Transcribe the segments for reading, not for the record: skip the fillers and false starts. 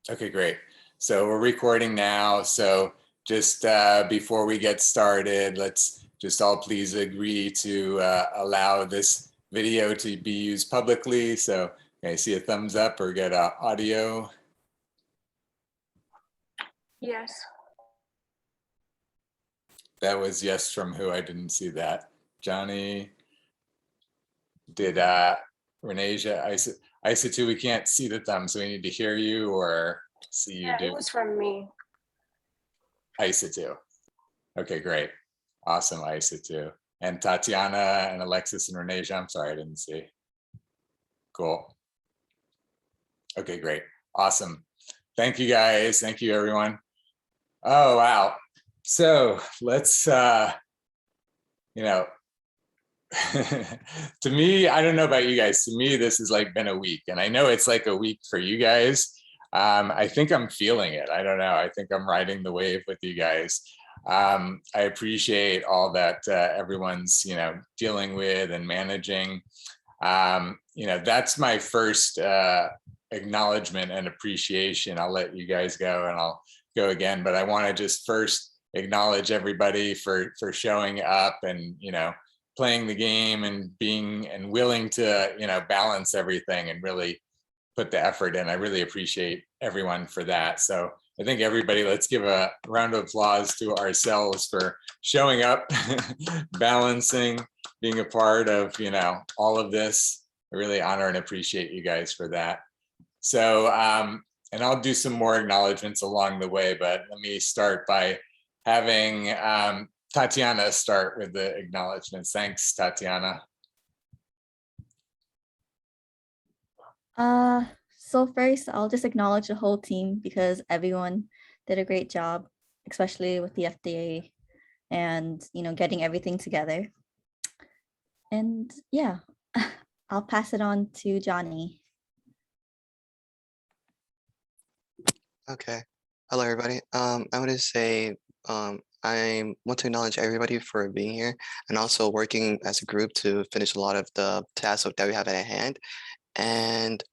Okay, great. So we're recording now. So just before we get started, let's just all please agree to allow this video to be used publicly. So can I see a thumbs up or get audio? Yes. That was yes from who? I didn't see that. Johnny? Did Renasia? Isa too, we can't see the thumb, so we need to hear you or see you Yeah, do. it was from me. Isa too. Okay, great. Awesome, Isa too. And Tatiana and Alexis and Renasia, I'm sorry, I didn't see. Cool. Okay, great. Awesome. Thank you guys. Thank you, everyone. Oh, wow. So let's, to me, I don't know about you guys. To me, this has like been a week, and I know it's like a week for you guys. I think I'm feeling it. I don't know. I think I'm riding the wave with you guys. I appreciate all that everyone's dealing with and managing. That's my first acknowledgement and appreciation. I'll let you guys go, and I'll go again. But I want to just first acknowledge everybody for showing up and playing the game and being and willing to balance everything and really put the effort in. I really appreciate everyone for that. So I think everybody, let's give a round of applause to ourselves for showing up, balancing, being a part of all of this. I really honor and appreciate you guys for that. So and I'll do some more acknowledgements along the way, but let me start by having Tatiana start with the acknowledgements. Thanks, Tatiana. So first, I'll just acknowledge the whole team because everyone did a great job, especially with the FDA and getting everything together. And yeah, I'll pass it on to Johnny. Okay. Hello, everybody. I want to say I want to acknowledge everybody for being here and also working as a group to finish a lot of the tasks that we have at hand. And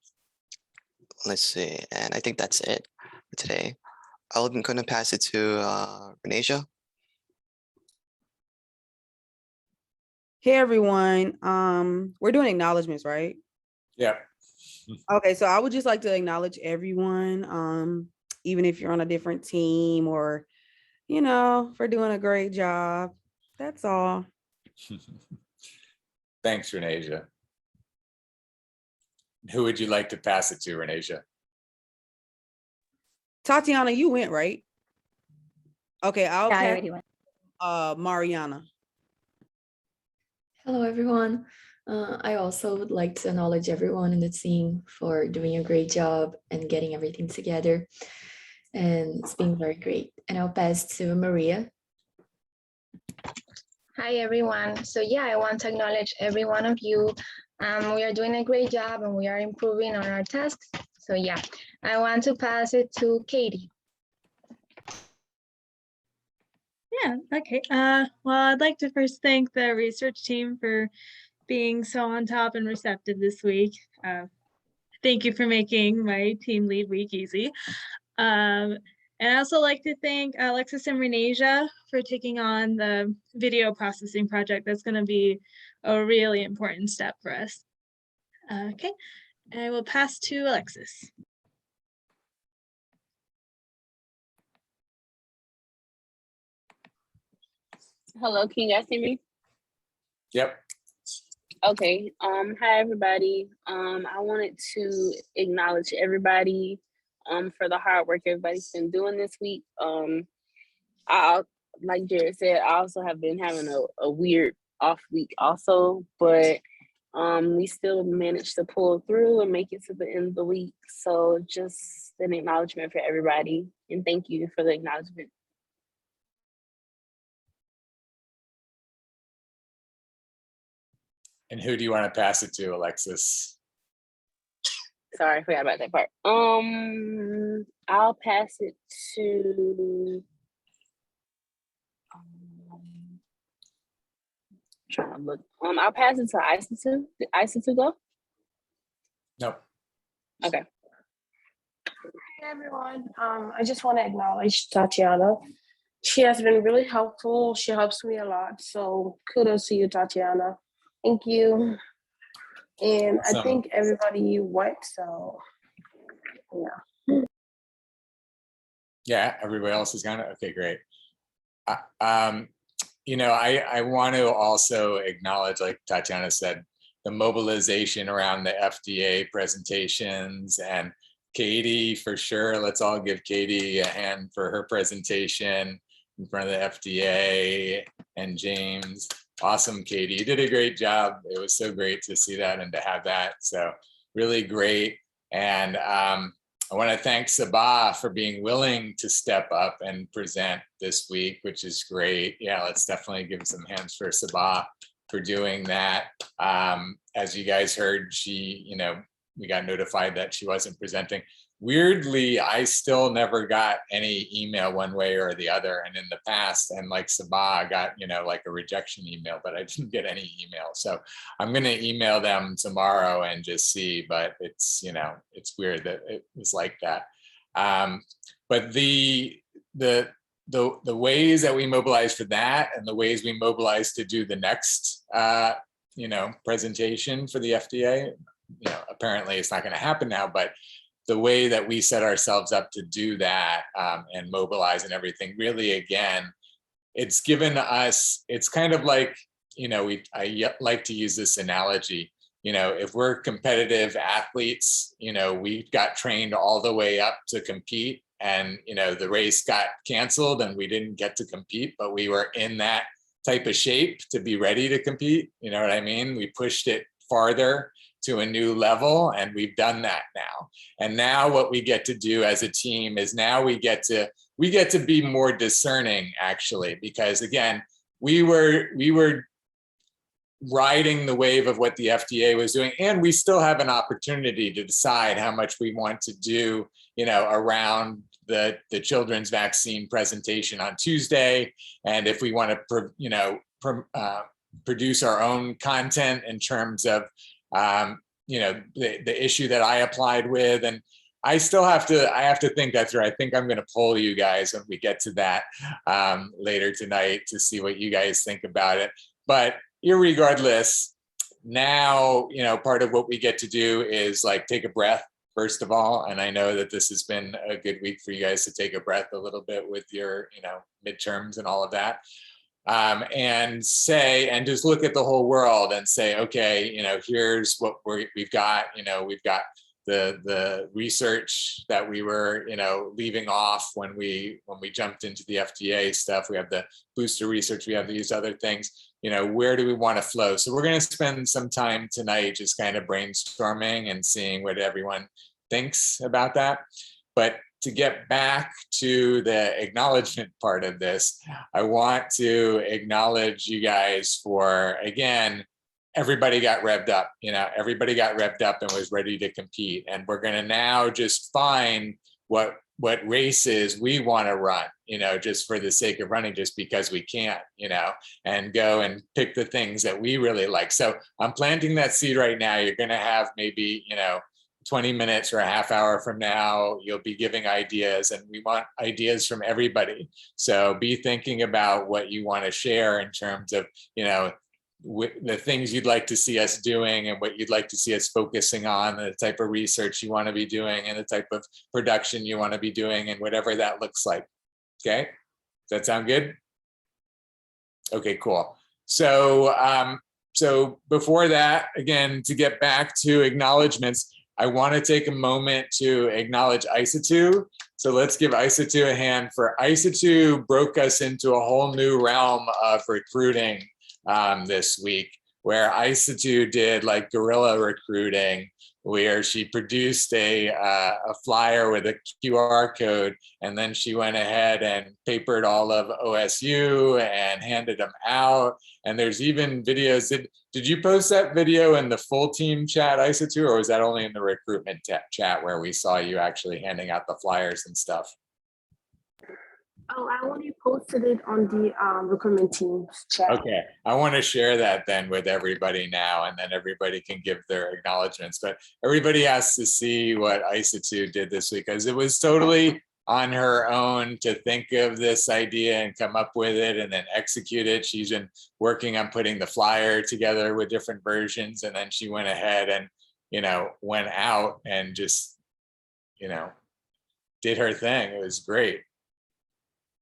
let's see. And I think that's it for today. I'm going to pass it to Renasia. Hey, everyone. We're doing acknowledgements, right? Yeah. Okay, so I would just like to acknowledge everyone, even if you're on a different team or, for doing a great job. That's all. Thanks, Renasia. Who would you like to pass it to, Renasia? Tatiana, you went, right? Okay, I already went. Mariana. Hello, everyone. I also would like to acknowledge everyone in the team for doing a great job and getting everything together. And it's been very great. And I'll pass to Maria. Hi, everyone. So yeah, I want to acknowledge every one of you. We are doing a great job and we are improving on our tasks. So yeah, I want to pass it to Katie. Yeah, okay. Well, I'd like to first thank the research team for being so on top and receptive this week. Thank you for making my team lead week easy. And I also like to thank Alexis and Renasia for taking on the video processing project. That's going to be a really important step for us. Okay, I will pass to Alexis. Hello, can you guys see me? Yep. Okay. Hi everybody. I wanted to acknowledge everybody for the hard work everybody's been doing this week. Like Jared said, I also have been having a weird off week also, but we still managed to pull through and make it to the end of the week. So just an acknowledgement for everybody, and thank you for the acknowledgement. And who do you want to pass it to, Alexis? Sorry, I forgot about that part. I'll pass it to. Trying to look. I'll pass it to Isa. Did Isa go? Nope. Okay. Hey everyone. I just want to acknowledge Tatiana. She has been really helpful. She helps me a lot. So kudos to you, Tatiana. Thank you. And I Awesome. think everybody went. So yeah. Yeah, everybody else is gonna. Okay, great. You know, I want to also acknowledge, like Tatiana said, the mobilization around the FDA presentations, and Katie, for sure. Let's all give Katie a hand for her presentation in front of the FDA, and James. Awesome, Katie. You did a great job. It was so great to see that and to have that. So really great. And I want to thank Sabah for being willing to step up and present this week, which is great. Yeah, let's definitely give some hands for Sabah for doing that. As you guys heard, she, you know, we got notified that she wasn't presenting. Weirdly, I still never got any email one way or the other. And in the past, and like Sabah, I got, you know, like a rejection email, but I didn't get any email. So I'm going to email them tomorrow and just see, but it's, you know, it's weird that it was like that. But the ways that we mobilize for that, and the ways we mobilize to do the next, you know, presentation for the FDA, you know, apparently it's not going to happen now, but the way that we set ourselves up to do that and mobilize and everything, really, again, it's given us, it's kind of like, you know, I like to use this analogy, you know, if we're competitive athletes, you know, we got trained all the way up to compete, and, you know, the race got canceled and we didn't get to compete, but we were in that type of shape to be ready to compete. You know what I mean? We pushed it farther to a new level, and we've done that now. And now what we get to do as a team is now we get to be more discerning, actually, because again, we were riding the wave of what the FDA was doing, and we still have an opportunity to decide how much we want to do, you know, around the children's vaccine presentation on Tuesday, and if we want to, you know, produce our own content in terms of, you know, the issue that I applied with. And I still have to think that through. I think I'm going to poll you guys when we get to that later tonight to see what you guys think about it. But irregardless, now, you know, part of what we get to do is like take a breath, first of all. And I know that this has been a good week for you guys to take a breath a little bit with your, you know, midterms and all of that. And say, and just look at the whole world and say, okay, you know, here's what we've got, you know, we've got the research that we were, you know, leaving off when we jumped into the FDA stuff. We have the booster research, we have these other things, you know, where do we want to flow? So we're going to spend some time tonight just kind of brainstorming and seeing what everyone thinks about that. But to get back to the acknowledgement part of this, I want to acknowledge you guys for, again, everybody got revved up, you know, everybody got revved up and was ready to compete. And we're going to now just find what races we want to run, you know, just for the sake of running, just because we can, you know, and go and pick the things that we really like. So I'm planting that seed right now. You're going to have maybe, you know, 20 minutes or a half hour from now, you'll be giving ideas, and we want ideas from everybody. So be thinking about what you want to share in terms of, you know, the things you'd like to see us doing and what you'd like to see us focusing on, the type of research you want to be doing and the type of production you want to be doing, and whatever that looks like. Okay, does that sound good? Okay, cool. So, so before that, again, to get back to acknowledgements, I want to take a moment to acknowledge ISA2. So let's give ISA2 a hand. For ISA2 broke us into a whole new realm of recruiting this week, where ISA2 did like guerrilla recruiting, where she produced a flyer with a QR code, and then she went ahead and papered all of OSU and handed them out. And there's even videos. Did you post that video in the full team chat, ISA2, or was that only in the recruitment chat where we saw you actually handing out the flyers and stuff? Oh, I already posted it on the recruitment team's chat. Okay, I want to share that then with everybody now, and then everybody can give their acknowledgements. But everybody has to see what Isatu did this week, because it was totally on her own to think of this idea and come up with it and then execute it. She's been working on putting the flyer together with different versions, and then she went ahead and, went out and just, did her thing. It was great.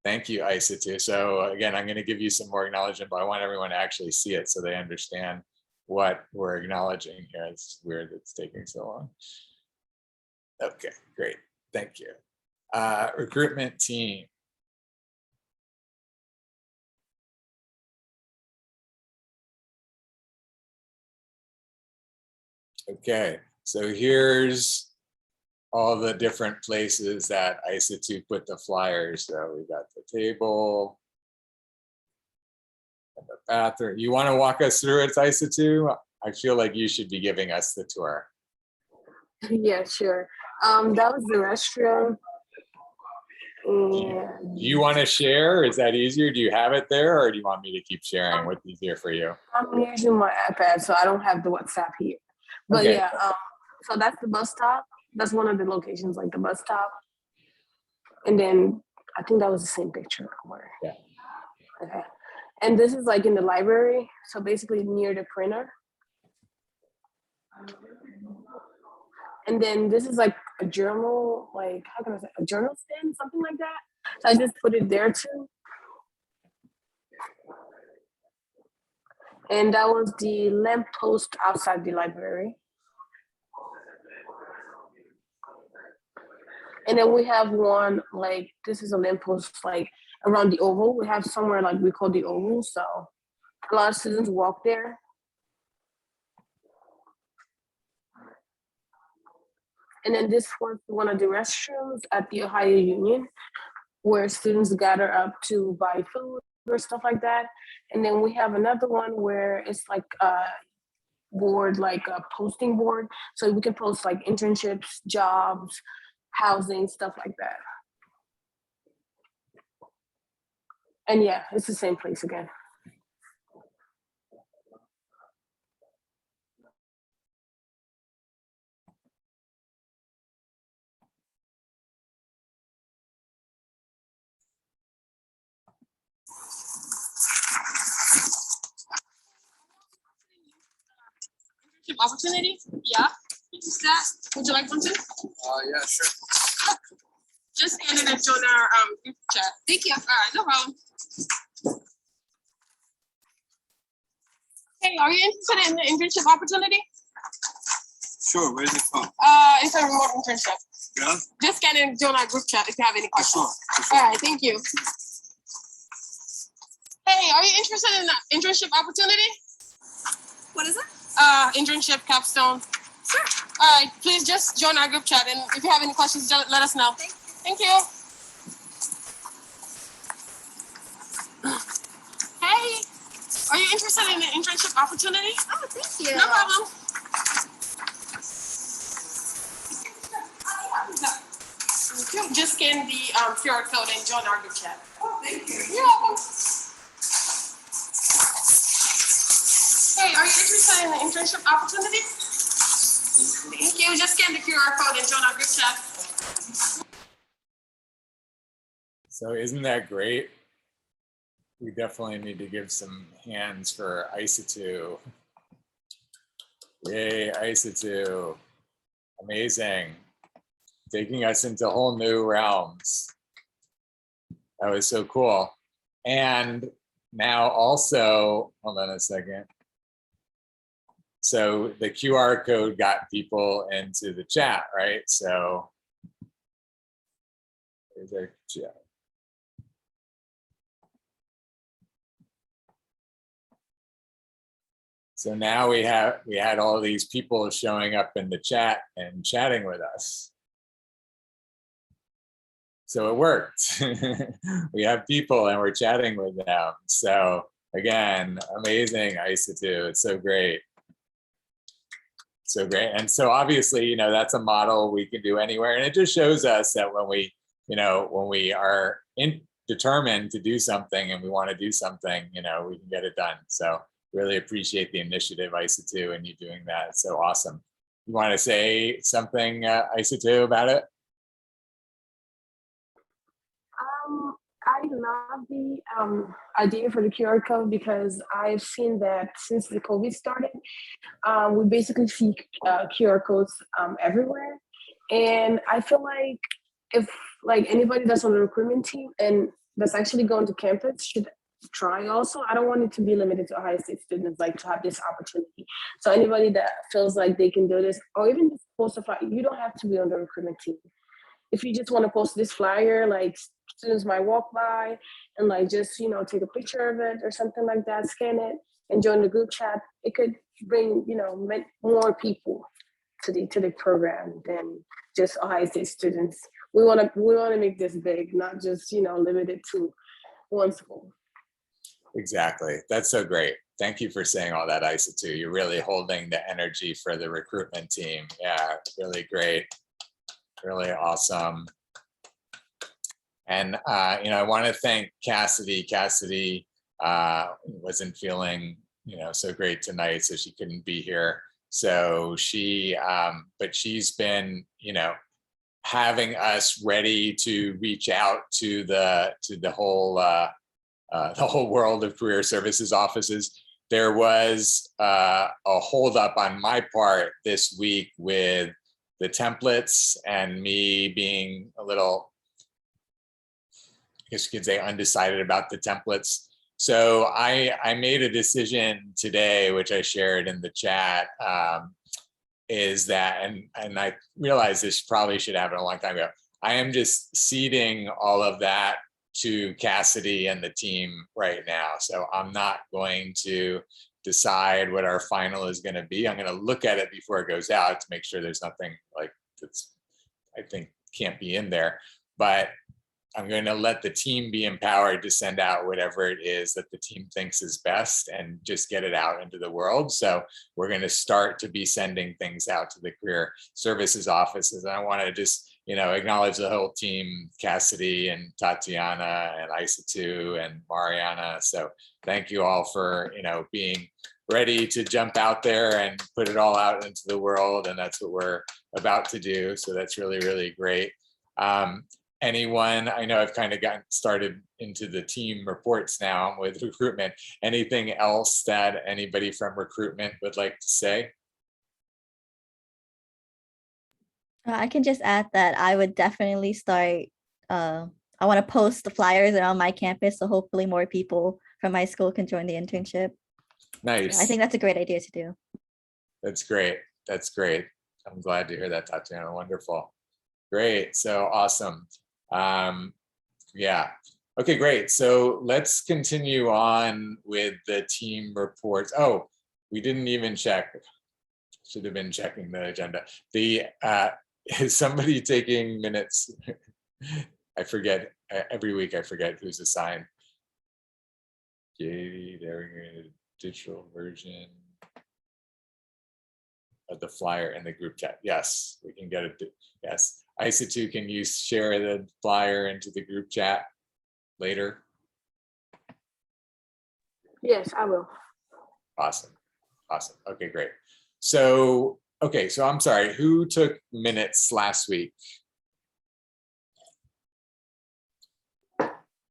Thank you, Isatu. So again, I'm going to give you some more acknowledgement, but I want everyone to actually see it so they understand what we're acknowledging here. It's weird it's taking so long. Okay, great. Thank you. Recruitment team. Okay, so here's all the different places that Isatu put the flyers. So we got the table, and the bathroom. You want to walk us through it, Isatu? I feel like you should be giving us the tour. Yeah, sure. That was the restroom. Do you want to share? Is that easier? Do you have it there, or do you want me to keep sharing? What's easier for you? I'm using my iPad, so I don't have the WhatsApp here. But Okay. yeah, so that's the bus stop. That's one of the locations, like the bus stop. And then I think that was the same picture. Yeah. Okay. And this is like in the library, so basically near the printer. And then this is like a journal, like how can I say, a journal stand, something like that. So I just put it there too. And that was the lamp post outside the library. And then we have one, like, this is a lamp post, like, around the oval. We have somewhere, like, we call the oval, so a lot of students walk there. And then this was one of the restrooms at the Ohio Union, where students gather up to buy food or stuff like that. And then we have another one where it's like a board, like a posting board. So we can post like internships, jobs, housing, stuff like that. And yeah, it's the same place again. Opportunity? Yeah. Is that? Would you like one too? Yeah, sure. Just scan it and join our group chat. Thank you. All right, no problem. Hey, are you interested in the internship opportunity? Sure, where's it from? It's a remote internship. Yeah? Just scan it and join our group chat if you have any questions. Sure. All right, thank you. Hey, are you interested in the internship opportunity? What is it? Internship capstone. Sure. All right, please just join our group chat, and if you have any questions, let us know. Thank you. Hey, are you interested in the internship opportunity? Oh, thank you. No problem. Just scan the QR code and join our group chat. Oh, thank you. You're welcome. Hey, are you interested in the internship opportunity? Thank you. Just scan the QR code and join our group chat. So isn't that great? We definitely need to give some hands for Isatu. Yay, Isatu. Amazing. Taking us into whole new realms. That was so cool. And now also, hold on a second. So the QR code got people into the chat, right? So there's our chat. So now we had all these people showing up in the chat and chatting with us. So it worked. We have people and we're chatting with them. So again, amazing, Isatu. It's so great. So great. And so obviously, that's a model we can do anywhere. And it just shows us that when we are determined to do something and we want to do something, you know, we can get it done. So really appreciate the initiative, ISA2, and you doing that. It's so awesome. You want to say something, ISA2, about it? I love the idea for the QR code because I've seen that since the COVID started, we basically see QR codes everywhere. And I feel like if like anybody that's on the recruitment team and that's actually going to campus should try also. I don't want it to be limited to Ohio State students, like to have this opportunity. So anybody that feels like they can do this, or even just post a flyer, you don't have to be on the recruitment team. If you just want to post this flyer, like students might walk by and like just, you know, take a picture of it or something like that, scan it and join the group chat, it could bring, you know, more people to the program than just Ohio State students. We want to make this big, not just, you know, limited to one school. Exactly. That's so great. Thank you for saying all that, ISA2. You're really holding the energy for the recruitment team. Yeah, really great. Really awesome. And, you know, I want to thank Cassidy. Cassidy wasn't feeling, you know, so great tonight, so she couldn't be here. So she, but she's been, you know, having us ready to reach out to the whole world of career services offices. There was a holdup on my part this week with the templates and me being a little, I guess you could say, undecided about the templates. So I made a decision today, which I shared in the chat, is that, and I realized this probably should happen a long time ago, I am just ceding all of that to Cassidy and the team right now. So I'm not going to decide what our final is going to be. I'm going to look at it before it goes out to make sure there's nothing like that's, I think, can't be in there. But I'm going to let the team be empowered to send out whatever it is that the team thinks is best and just get it out into the world. So we're going to start to be sending things out to the career services offices. And I want to just, you know, acknowledge the whole team, Cassidy and Tatiana and ISA2 and Mariana. So thank you all for, you know, being ready to jump out there and put it all out into the world. And that's what we're about to do. So that's really, really great. Anyone, I know I've kind of gotten started into the team reports now with recruitment. Anything else that anybody from recruitment would like to say? I can just add that I would definitely start, I want to post the flyers around my campus, so hopefully more people from my school can join the internship. Nice. I think that's a great idea to do. That's great. That's great. I'm glad to hear that, Tatiana. Wonderful. Great. So awesome. Yeah. Okay, great. So let's continue on with the team reports. Oh, we didn't even check. Should have been checking the agenda. The is somebody taking minutes? I forget every week. I forget who's assigned. Katie, there we go. Digital version of the flyer in the group chat. Yes, we can get it. Yes. ISA2, can you share the flyer into the group chat later? Yes, I will. Awesome. Awesome. Okay, great. So, okay, so I'm sorry, who took minutes last week?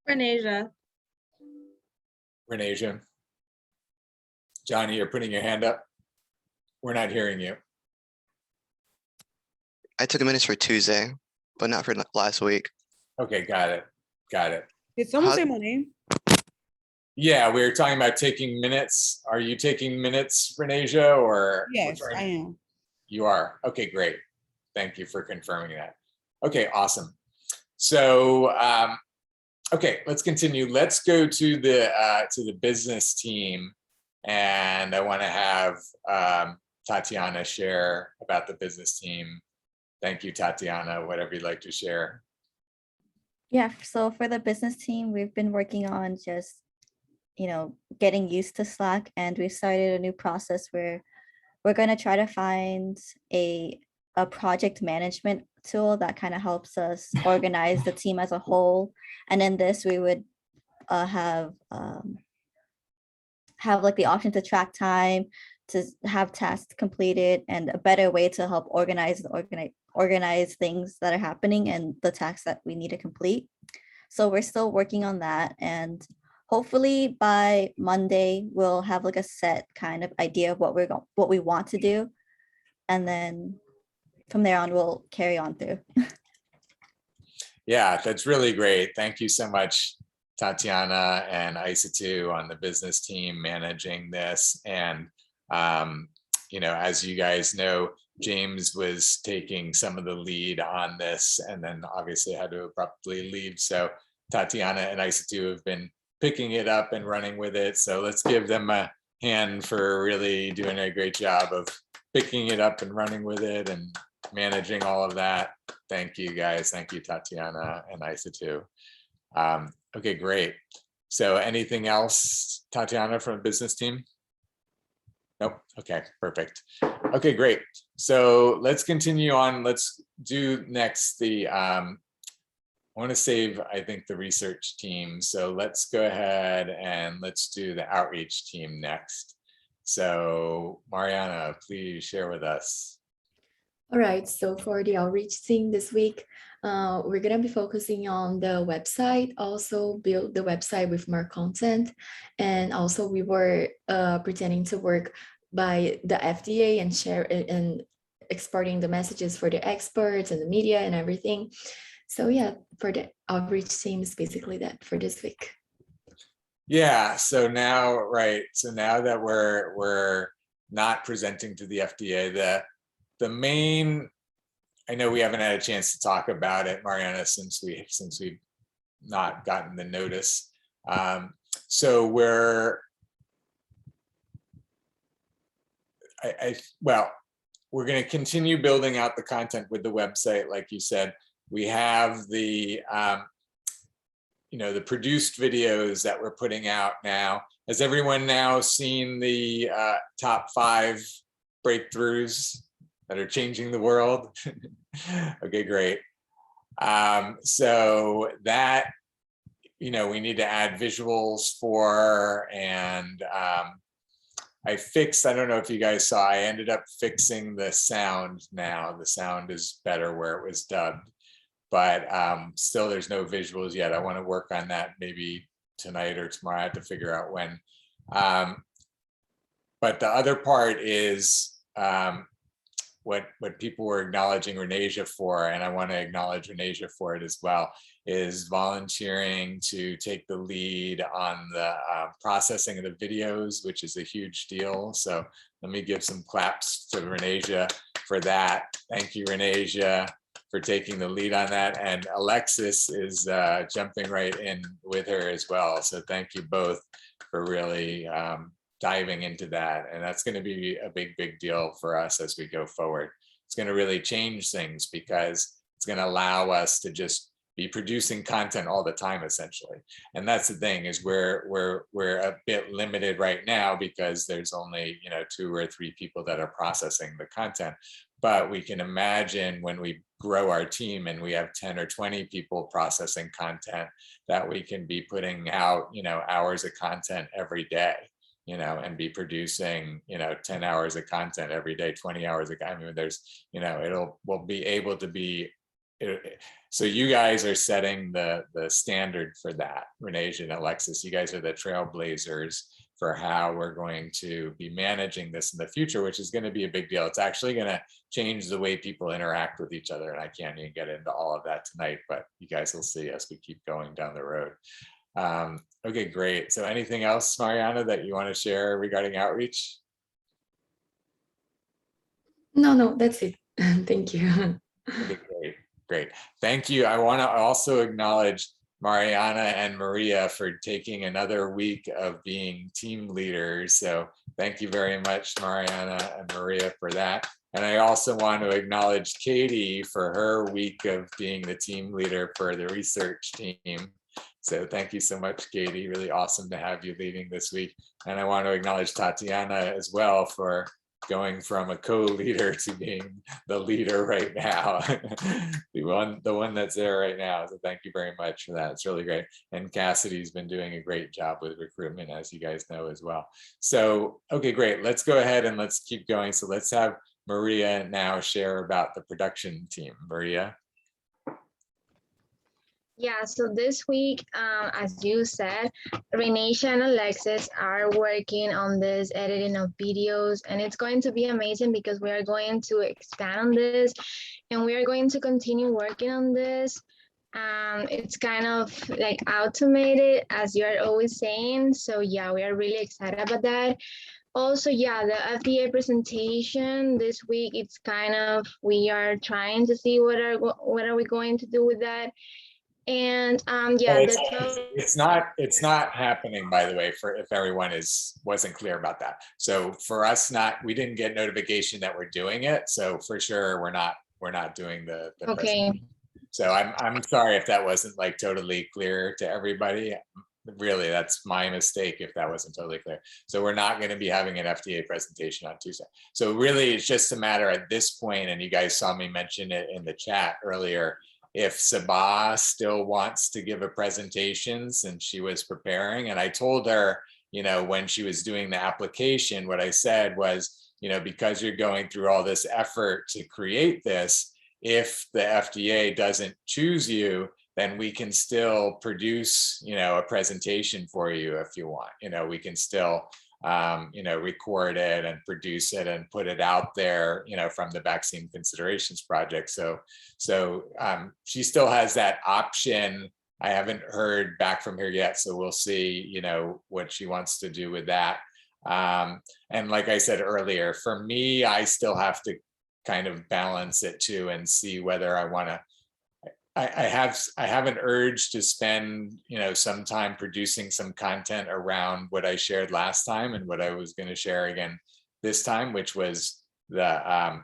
Renasia. Renasia. Johnny, you're putting your hand up. We're not hearing you. I took minutes for Tuesday, but not for last week. Okay, got it. Got it. Did someone say my name? Yeah, we were talking about taking minutes. Are you taking minutes, Renasia, or? Yes, I am. You are. Okay, great. Thank you for confirming that. Okay, awesome. So, okay, let's continue. Let's go to the business team, and I want to have Tatiana share about the business team. Thank you, Tatiana. Whatever you'd like to share. Yeah, so for the business team, we've been working on just, you know, getting used to Slack, and we've started a new process where we're going to try to find a project management tool that kind of helps us organize the team as a whole. And in this, we would have like the option to track time, to have tasks completed, and a better way to help organize things that are happening and the tasks that we need to complete. So we're still working on that, and hopefully by Monday we'll have like a set kind of idea of what we want to do, and then from there on we'll carry on through. Yeah, that's really great. Thank you so much, Tatiana and Isa on the business team managing this. And as you guys know, James was taking some of the lead on this and then obviously had to abruptly leave. So Tatiana and Isa have been picking it up and running with it. So let's give them a hand for really doing a great job of picking it up and running with it and managing all of that. Thank you guys. Thank you, Tatiana and Isa. Okay, great. So anything else, Tatiana, from the business team? Nope. Okay, perfect. Okay, great. So let's continue on. Let's do next I want to save, I think, the research team. So let's go ahead and let's do the outreach team next. So Mariana, please share with us. All right, so for the outreach team this week, we're going to be focusing on the website, also build the website with more content. And also we were pretending to work by the FDA and share it and exporting the messages for the experts and the media and everything. So yeah, for the outreach team is basically that for this week. Yeah, so now, right. So now that we're not presenting to the FDA, the main, I know we haven't had a chance to talk about it, Mariana, since we've not gotten the notice. So we're going to continue building out the content with the website, like you said. We have the the produced videos that we're putting out now. Has everyone now seen the top 5 breakthroughs that are changing the world? Okay, great. So that, we need to add visuals for, and I don't know if you guys saw, I ended up fixing the sound now. The sound is better where it was dubbed, but still there's no visuals yet. I want to work on that maybe tonight or tomorrow. I have to figure out when. But the other part is what people were acknowledging Renasia for, and I want to acknowledge Renasia for it as well, is volunteering to take the lead on the processing of the videos, which is a huge deal. So let me give some claps to Renasia for that. Thank you, Renasia, for taking the lead on that. And Alexis is jumping right in with her as well. So thank you both for really diving into that. And that's going to be a big deal for us as we go forward. It's going to really change things because it's going to allow us to just be producing content all the time, essentially. And that's the thing, is we're a bit limited right now because there's only 2 or 3 people that are processing the content. But we can imagine when we grow our team and we have 10 or 20 people processing content, that we can be putting out hours of content every day, and be producing 10 hours of content every day, 20 hours of, I mean, there's we'll be able to be. So you guys are setting the standard for that, Renasia and Alexis. You guys are the trailblazers for how we're going to be managing this in the future, which is going to be a big deal. It's actually going to change the way people interact with each other. And I can't even get into all of that tonight, but you guys will see as we keep going down the road. Okay, great. So anything else, Mariana, that you want to share regarding outreach? No, that's it. Thank you. Okay, great. Thank you. I want to also acknowledge Mariana and Maria for taking another week of being team leaders. So thank you very much, Mariana and Maria, for that. And I also want to acknowledge Katie for her week of being the team leader for the research team. So thank you so much, Katie. Really awesome to have you leading this week. And I want to acknowledge Tatiana as well for going from a co-leader to being the leader right now. the one that's there right now. So thank you very much for that. It's really great. And Cassidy's been doing a great job with recruitment, as you guys know as well. So, okay, great. Let's go ahead and let's keep going. So let's have Maria now share about the production team. Maria. Yeah, so this week, as you said, Renisha and Alexis are working on this editing of videos, and it's going to be amazing because we are going to expand on this and we are going to continue working on this. It's kind of like automated, as you are always saying. So yeah, we are really excited about that. Also, yeah, the Fda presentation this week, it's kind of, we are trying to see what are we going to do with that. And yeah, it's not happening, by the way, for if everyone wasn't clear about that. So for us, we didn't get notification that we're doing it. So for sure, we're not doing the okay. So I'm sorry if that wasn't like totally clear to everybody. Really, that's my mistake if that wasn't totally clear. So we're not going to be having an Fda presentation on Tuesday. So really, it's just a matter at this point, and you guys saw me mention it in the chat earlier, if Sabah still wants to give a presentation since she was preparing. And I told her, when she was doing the application, what I said was, because you're going through all this effort to create this, if the FDA doesn't choose you, then we can still produce, a presentation for you if you want. We can still record it and produce it and put it out there, from the Vaccine Considerations Project. So she still has that option. I haven't heard back from her yet, so we'll see, what she wants to do with that. And like I said earlier, for me, I still have to kind of balance it too and see whether I want to. I have an urge to spend, some time producing some content around what I shared last time and what I was going to share again this time, which was the,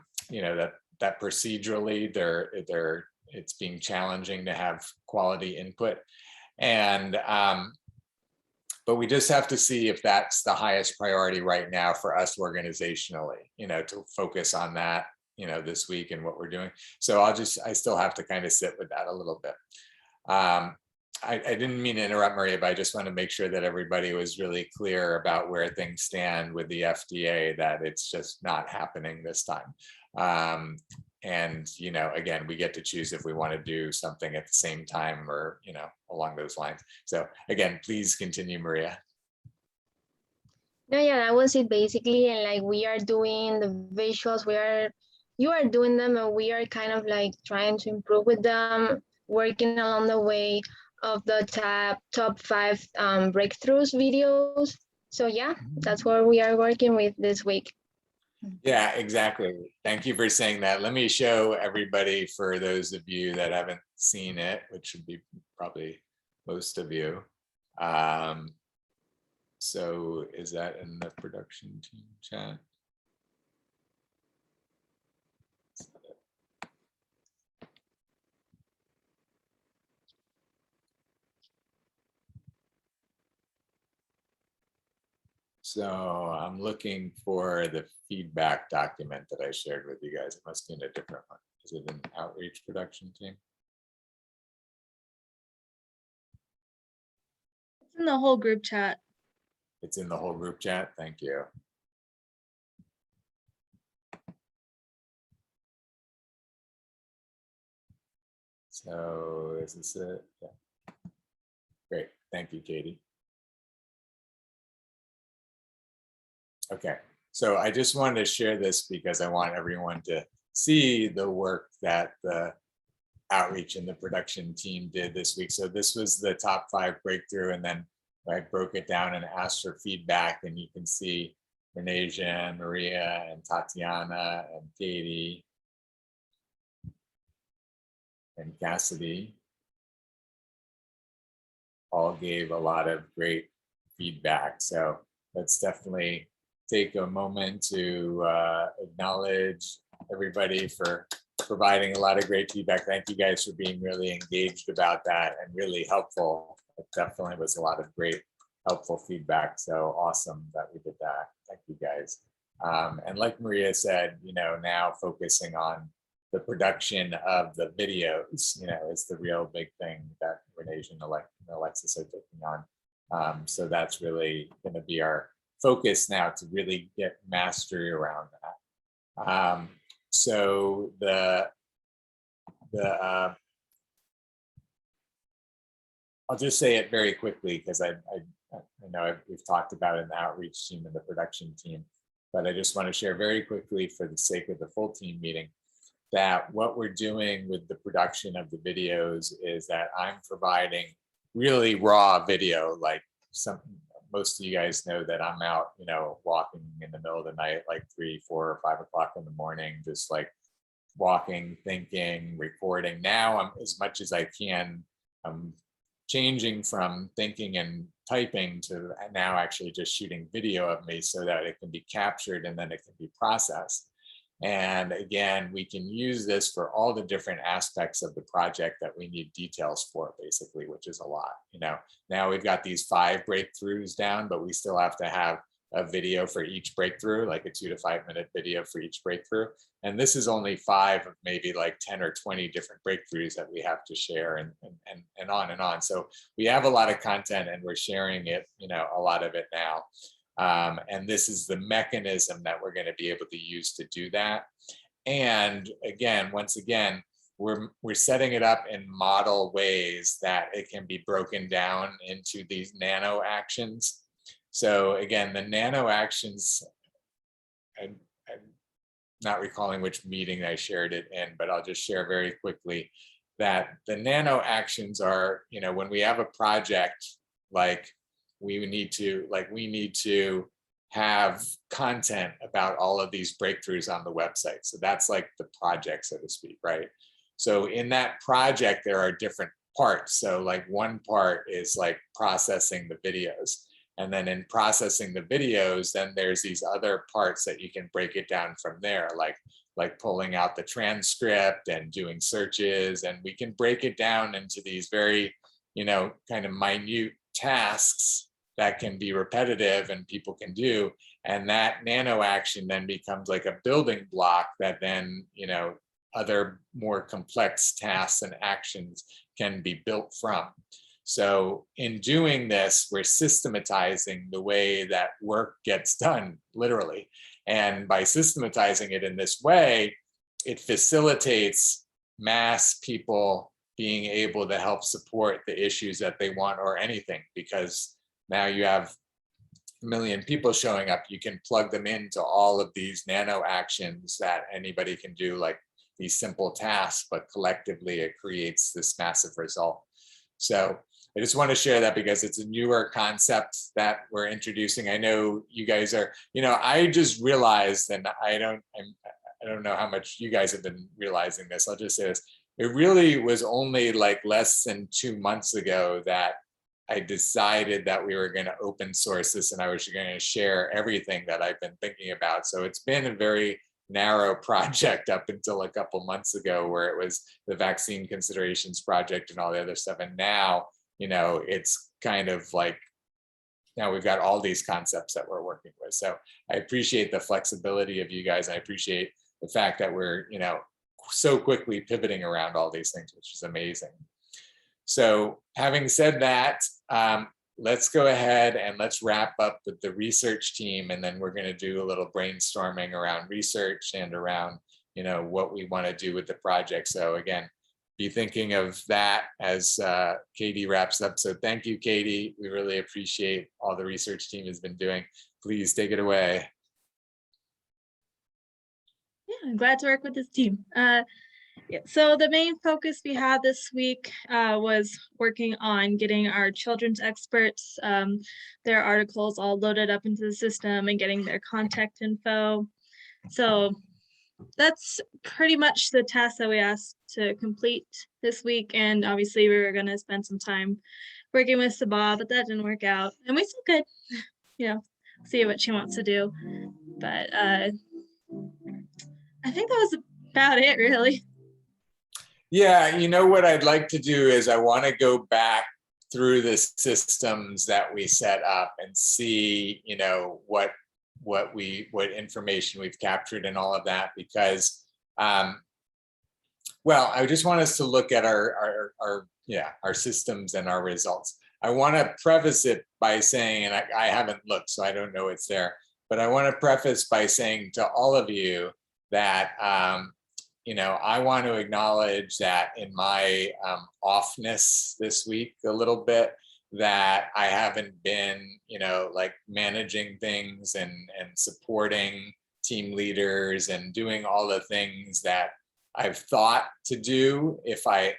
that procedurally it's being challenging to have quality input. And, but we just have to see if that's the highest priority right now for us organizationally, to focus on that, this week and what we're doing. So I still have to kind of sit with that a little bit. I didn't mean to interrupt, Maria, but I just want to make sure that everybody was really clear about where things stand with the FDA, that it's just not happening this time. And, again, we get to choose if we want to do something at the same time or, along those lines. So again, please continue, Maria. No, yeah, that was it basically. And like, we are doing the visuals, you are doing them, and we are kind of like trying to improve with them, working along the way of the top 5 breakthroughs videos. So yeah, that's what we are working with this week. Yeah, exactly. Thank you for saying that. Let me show everybody, for those of you that haven't seen it, which should be probably most of you. So is that in the production team chat? So I'm looking for the feedback document that I shared with you guys. It must be in a different one. Is it in outreach production team? It's in the whole group chat. It's in the whole group chat. Thank you. So is this it? Yeah. Great. Thank you, Katie. Okay, so I just wanted to share this because I want everyone to see the work that the outreach and the production team did this week. So this was the top 5 breakthrough, and then I broke it down and asked for feedback, and you can see Renasia and Maria and Tatiana and Katie and Cassidy all gave a lot of great feedback. So let's definitely take a moment to acknowledge everybody for providing a lot of great feedback. Thank you guys for being really engaged about that and really helpful. It definitely was a lot of great, helpful feedback. So awesome that we did that. Thank you guys. And like Maria said, now focusing on the production of the videos, is the real big thing that Renee and Alexis are taking on. So that's really going to be our focus now, to really get mastery around that. So I'll just say it very quickly, because I know we've talked about it in the outreach team and the production team, but I just want to share very quickly, for the sake of the full team meeting, that what we're doing with the production of the videos is that I'm providing really raw video. Like most of you guys know that I'm out, walking in the middle of the night, like 3, 4, or 5 o'clock in the morning, just like walking, thinking, recording. Now I'm, as much as I can, I'm changing from thinking and typing to now actually just shooting video of me, so that it can be captured and then it can be processed. And again, we can use this for all the different aspects of the project that we need details for, basically, which is a lot. Now we've got these 5 breakthroughs down, but we still have to have a video for each breakthrough, like a 2 to 5 minute video for each breakthrough. And this is only 5 of maybe like 10 or 20 different breakthroughs that we have to share, and on and on. So we have a lot of content, and we're sharing it, a lot of it now. And this is the mechanism that we're going to be able to use to do that. And again, once again, we're setting it up in model ways that it can be broken down into these nano actions. So again, the nano actions, I'm not recalling which meeting I shared it in, but I'll just share very quickly that the nano actions are, when we have a project, like we need to have content about all of these breakthroughs on the website. So that's like the project, so to speak, right? So in that project, there are different parts. So like one part is like processing the videos. And then in processing the videos, then there's these other parts that you can break it down from there, like pulling out the transcript and doing searches. And we can break it down into these very, kind of minute tasks that can be repetitive and people can do. And that nano action then becomes like a building block that then, other more complex tasks and actions can be built from. So in doing this, we're systematizing the way that work gets done, literally. And by systematizing it in this way, it facilitates mass people being able to help support the issues that they want, or anything, because now you have a million people showing up. You can plug them into all of these nano actions that anybody can do, like these simple tasks, but collectively it creates this massive result. So I just want to share that because it's a newer concept that we're introducing. I know you guys are, I just realized, and I don't know how much you guys have been realizing this. I'll just say this. It really was only like less than 2 months ago that I decided that we were going to open source this, and I was going to share everything that I've been thinking about. So it's been a very narrow project up until a couple months ago, where it was the vaccine considerations project and all the other stuff. And now, it's kind of like, now we've got all these concepts that we're working with. So I appreciate the flexibility of you guys. I appreciate the fact that we're, so quickly pivoting around all these things, which is amazing. So having said that, let's go ahead and let's wrap up with the research team, and then we're going to do a little brainstorming around research and around, what we want to do with the project. So again, be thinking of that as Katie wraps up. So thank you, Katie. We really appreciate all the research team has been doing. Please take it away. Yeah, I'm glad to work with this team. Yeah, so the main focus we had this week was working on getting our children's experts, their articles all loaded up into the system and getting their contact info. So that's pretty much the task that we asked to complete this week. And obviously we were going to spend some time working with Sabah, but that didn't work out. And we still could, see what she wants to do. But I think that was about it, really. Yeah, what I'd like to do is I want to go back through the systems that we set up and see, what information we've captured and all of that, because well, I just want us to look at our systems and our results. I want to preface it by saying, and I haven't looked, so I don't know it's there, but I want to preface by saying to all of you that, I want to acknowledge that in my offness this week a little bit, that I haven't been, like managing things and supporting team leaders and doing all the things that I've thought to do if I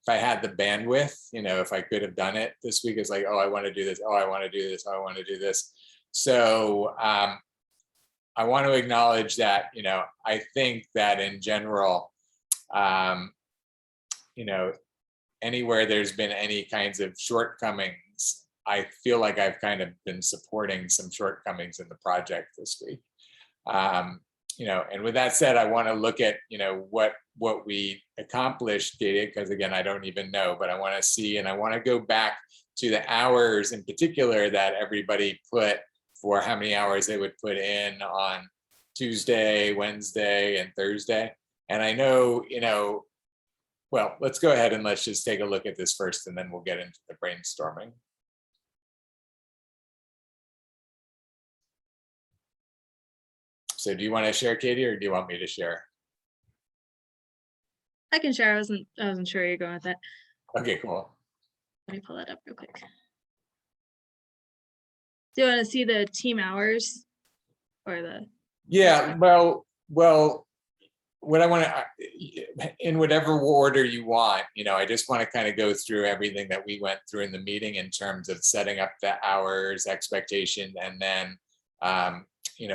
if I had the bandwidth, if I could have done it this week. It's like, oh, I want to do this. Oh, I want to do this. Oh, I want to do this. So I want to acknowledge that, I think that in general, anywhere there's been any kinds of shortcomings, I feel like I've kind of been supporting some shortcomings in the project this week. And with that said, I want to look at, what we accomplished, because again, I don't even know, but I want to see, and I want to go back to the hours in particular that everybody put for how many hours they would put in on Tuesday, Wednesday, and Thursday. And I know, well, let's go ahead and let's just take a look at this first, and then we'll get into the brainstorming. So do you want to share, Katie, or do you want me to share? I can share. I wasn't sure you're going with that. Okay, cool. Let me pull that up real quick. Do you want to see the team hours or the? Yeah, well, what I want to, in whatever order you want, I just want to kind of go through everything that we went through in the meeting in terms of setting up the hours, expectation, and then,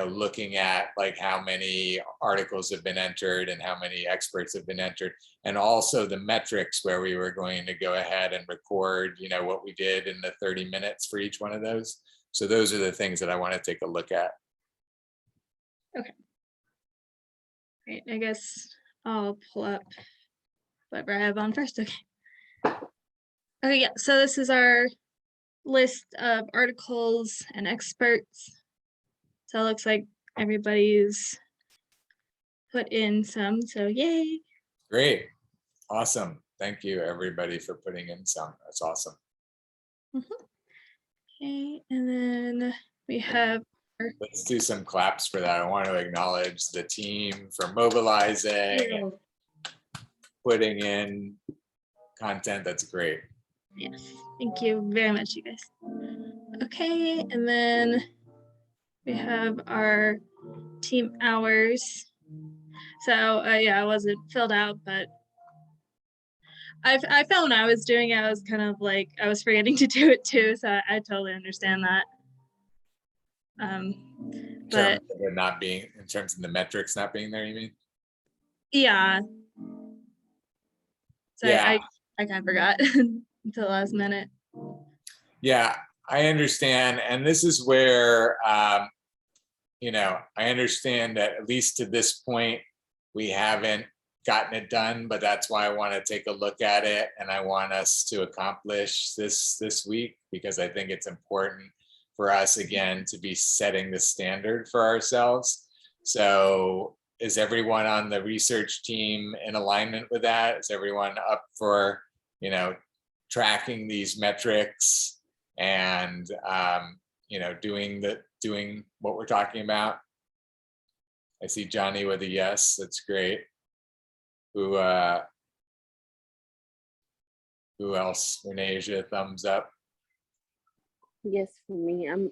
looking at like how many articles have been entered and how many experts have been entered, and also the metrics where we were going to go ahead and record, what we did in the 30 minutes for each one of those. So those are the things that I want to take a look at. Okay. Great. I guess I'll pull up whatever I have on first. Okay. Okay, yeah. So this is our list of articles and experts. So it looks like everybody's put in some, so yay. Great. Awesome. Thank you, everybody, for putting in some. That's awesome. Okay, and then we have. Let's do some claps for that. I want to acknowledge the team for mobilizing and putting in content. That's great. Yes, thank you very much, you guys. Okay, and then we have our team hours. So yeah, I wasn't filled out, but I found when I was doing it, I was kind of like, I was forgetting to do it too. So I totally understand that. But not being, in terms of the metrics not being there, you mean? Yeah. So yeah. I kind of forgot until the last minute. Yeah, I understand. And this is where, I understand that at least to this point, we haven't gotten it done, but that's why I want to take a look at it. And I want us to accomplish this week, because I think it's important for us, again, to be setting the standard for ourselves. So is everyone on the research team in alignment with that? Is everyone up for, tracking these metrics and, doing what we're talking about? I see Johnny with a yes. That's great. Who else? Renasia, thumbs up. Yes, for me. I'm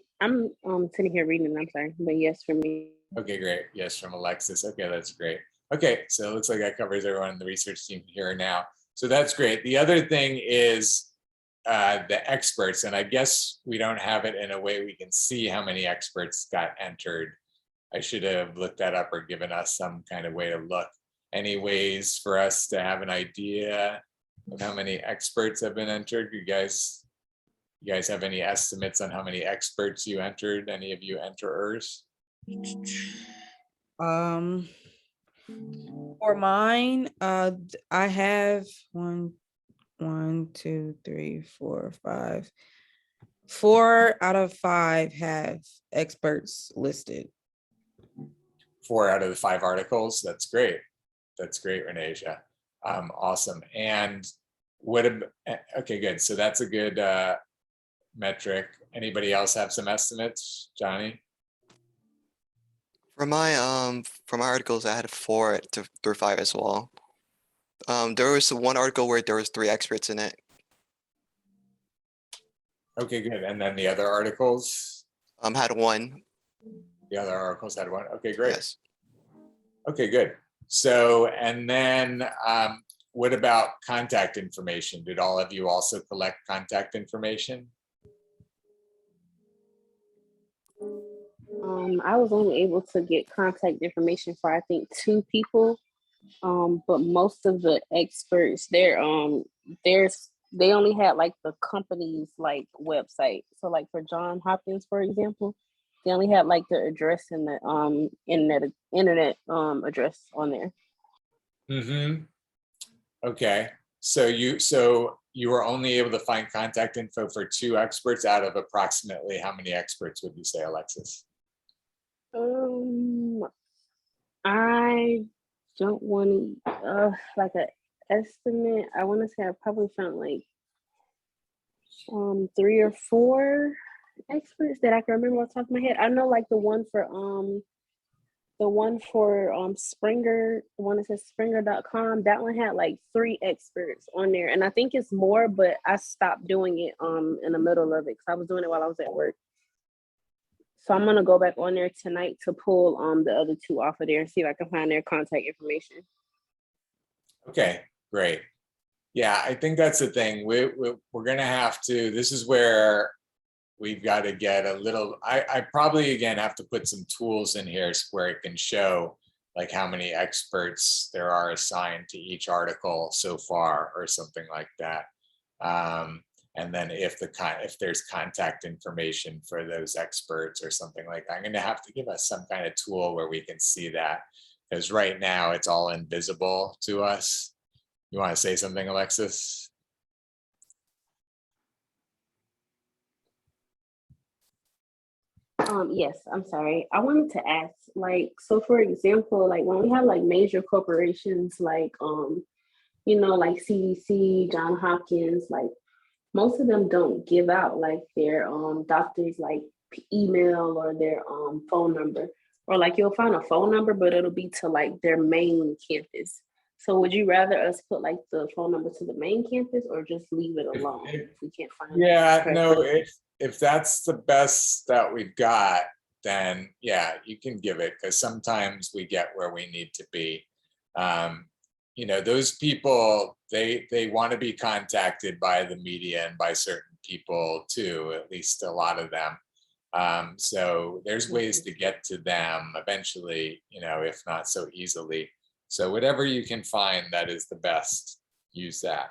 sitting here reading. I'm sorry, but yes for me. Okay, great. Yes, from Alexis. Okay, that's great. Okay, so it looks like that covers everyone in the research team here now. So that's great. The other thing is the experts, and I guess we don't have it in a way we can see how many experts got entered. I should have looked that up or given us some kind of way to look. Any ways for us to have an idea of how many experts have been entered? You guys have any estimates on how many experts you entered? Any of you enterers? For mine, I have one, two, three, four, five, 4 out of 5 have experts listed. 4 out of the 5 articles. That's great. That's great, Renasia. Awesome. And okay, good. So that's a good metric. Anybody else have some estimates, Johnny? For my articles, I had 4 through 5 as well. There was one article where there was 3 experts in it. Okay, good. And then the other articles? Had 1. The other articles had 1. Okay, great. Yes. Okay, good. So, and then what about contact information? Did all of you also collect contact information? I was only able to get contact information for I think 2 people. But most of the experts, they only had like the company's like website. So like for John Hopkins, for example, they only had like the address and the internet address on there. Mm-hmm. Okay. So you were only able to find contact info for 2 experts out of approximately how many experts would you say, Alexis? I don't want to like an estimate. I want to say I probably found like 3 or 4 experts that I can remember off the top of my head. I know like the one for Springer, the one that says springer.com, that one had like 3 experts on there, and I think it's more, but I stopped doing it in the middle of it because I was doing it while I was at work. So I'm gonna go back on there tonight to pull the other 2 off of there and see if I can find their contact information. Okay, great. Yeah, I think that's the thing. We're gonna have to, this is where we've got to get a little, I probably again have to put some tools in here where it can show like how many experts there are assigned to each article so far or something like that. And then if there's contact information for those experts or something like that, I'm going to have to give us some kind of tool where we can see that, because right now it's all invisible to us. You want to say something, Alexis? Yes, I'm sorry. I wanted to ask, like, so for example, like when we have like major corporations like like CDC, John Hopkins, like most of them don't give out like their doctors like email or their phone number, or like you'll find a phone number but it'll be to like their main campus. So would you rather us put like the phone number to the main campus or just leave it alone if we can't find Yeah, no, if that's the best that we've got, then yeah, you can give it, because sometimes we get where we need to be. Those people, they want to be contacted by the media and by certain people too, at least a lot of them. So there's ways to get to them eventually, if not so easily. So whatever you can find that is the best, use that.